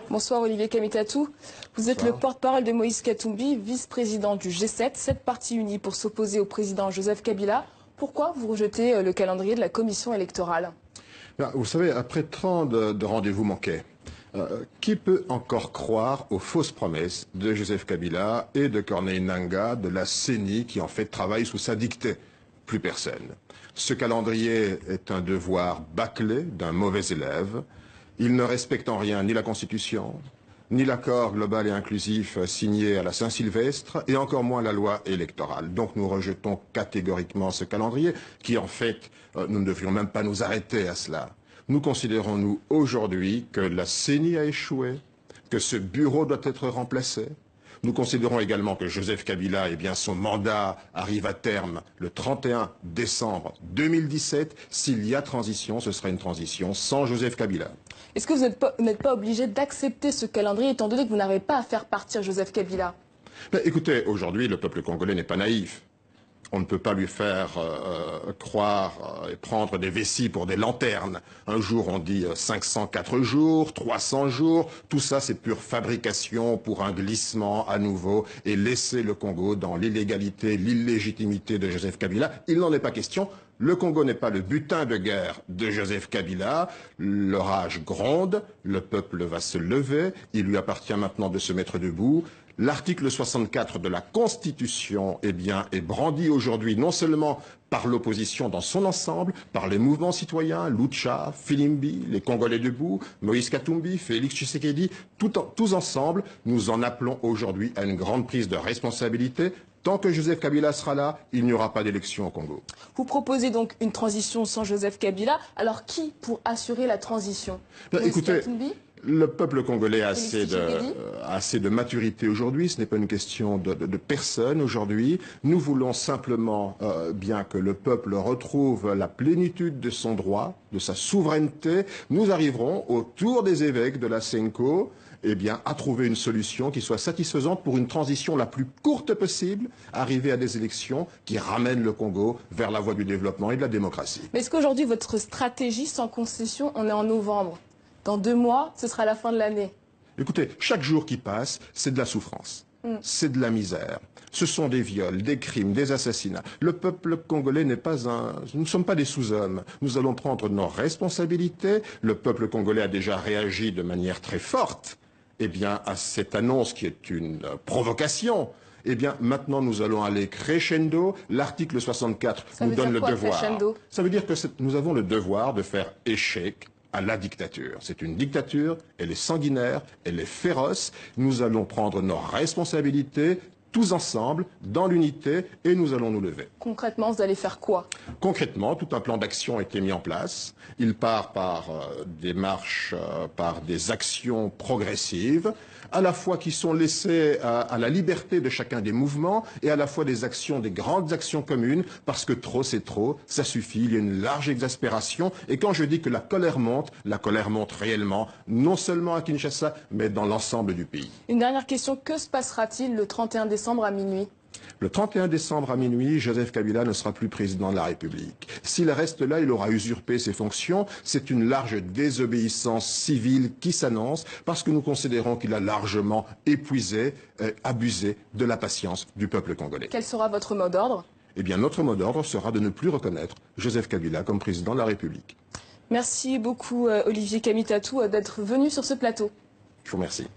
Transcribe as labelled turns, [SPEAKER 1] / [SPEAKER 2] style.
[SPEAKER 1] Bonsoir Olivier Kamitatou. Vous êtes le porte-parole de Moïse Katumbi, vice-président du G7, 7 partis unis pour s'opposer au président Joseph Kabila. Pourquoi vous rejetez le calendrier de la commission électorale?
[SPEAKER 2] Vous savez, après 30 de rendez-vous manqués, qui peut encore croire aux fausses promesses de Joseph Kabila et de Corneille Nangaa, de la CENI, qui en fait travaille sous sa dictée? Plus personne. Ce calendrier est un devoir bâclé d'un mauvais élève. Il ne respecte en rien ni la Constitution, ni l'accord global et inclusif signé à la Saint-Sylvestre, et encore moins la loi électorale. Donc nous rejetons catégoriquement ce calendrier, qui en fait, nous ne devrions même pas nous arrêter à cela. Nous considérons, nous, aujourd'hui, que la CENI a échoué, que ce bureau doit être remplacé. Nous considérons également que Joseph Kabila, son mandat arrive à terme le 31 décembre 2017. S'il y a transition, ce sera une transition sans Joseph Kabila.
[SPEAKER 1] Est-ce que vous n'êtes pas obligé d'accepter ce calendrier, étant donné que vous n'arrivez pas à faire partir Joseph Kabila?
[SPEAKER 2] Écoutez, aujourd'hui, le peuple congolais n'est pas naïf. On ne peut pas lui faire croire et prendre des vessies pour des lanternes. Un jour, on dit 504 jours, 300 jours. Tout ça, c'est pure fabrication pour un glissement à nouveau et laisser le Congo dans l'illégalité, l'illégitimité de Joseph Kabila. Il n'en est pas question. Le Congo n'est pas le butin de guerre de Joseph Kabila. L'orage gronde, le peuple va se lever. Il lui appartient maintenant de se mettre debout. L'article 64 de la Constitution est brandi aujourd'hui non seulement par l'opposition dans son ensemble, par les mouvements citoyens, Lucha, Filimbi, les Congolais debout, Moïse Katumbi, Félix Tshisekedi, tous ensemble, nous en appelons aujourd'hui à une grande prise de responsabilité. Tant que Joseph Kabila sera là, il n'y aura pas d'élection au Congo.
[SPEAKER 1] Vous proposez donc une transition sans Joseph Kabila. Alors qui pour assurer la transition?
[SPEAKER 2] Écoutez, le peuple congolais a assez de maturité aujourd'hui. Ce n'est pas une question de personne aujourd'hui. Nous voulons simplement bien que le peuple retrouve la plénitude de son droit, de sa souveraineté. Nous arriverons autour des évêques de la CENCO à trouver une solution qui soit satisfaisante pour une transition la plus courte possible, arriver à des élections qui ramènent le Congo vers la voie du développement et de la démocratie.
[SPEAKER 1] Mais est-ce qu'aujourd'hui, votre stratégie sans concession, on est en novembre? Dans 2 mois, ce sera la fin de l'année.
[SPEAKER 2] Écoutez, chaque jour qui passe, c'est de la souffrance. C'est de la misère. Ce sont des viols, des crimes, des assassinats. Le peuple congolais n'est pas nous ne sommes pas des sous-hommes. Nous allons prendre nos responsabilités. Le peuple congolais a déjà réagi de manière très forte à cette annonce qui est une provocation. Maintenant, nous allons aller crescendo. L'article 64 nous donne le devoir. Ça veut dire que nous avons le devoir de faire échec à la dictature. C'est une dictature, elle est sanguinaire, elle est féroce. Nous allons prendre nos responsabilités, tous ensemble, dans l'unité, et nous allons nous lever.
[SPEAKER 1] Concrètement, vous allez faire quoi?
[SPEAKER 2] Concrètement, tout un plan d'action a été mis en place. Il part par des marches, par des actions progressives, à la fois qui sont laissées à la liberté de chacun des mouvements, et à la fois des actions, des grandes actions communes, parce que trop c'est trop, ça suffit, il y a une large exaspération. Et quand je dis que la colère monte réellement, non seulement à Kinshasa, mais dans l'ensemble du pays.
[SPEAKER 1] Une dernière question, que se passera-t-il le 31 décembre à minuit?
[SPEAKER 2] Le 31 décembre à minuit, Joseph Kabila ne sera plus président de la République. S'il reste là, il aura usurpé ses fonctions. C'est une large désobéissance civile qui s'annonce parce que nous considérons qu'il a largement épuisé, abusé de la patience du peuple congolais.
[SPEAKER 1] Quel sera votre mot d'ordre?
[SPEAKER 2] Notre mot d'ordre sera de ne plus reconnaître Joseph Kabila comme président de la République.
[SPEAKER 1] Merci beaucoup Olivier Kamitatou d'être venu sur ce plateau.
[SPEAKER 2] Je vous remercie.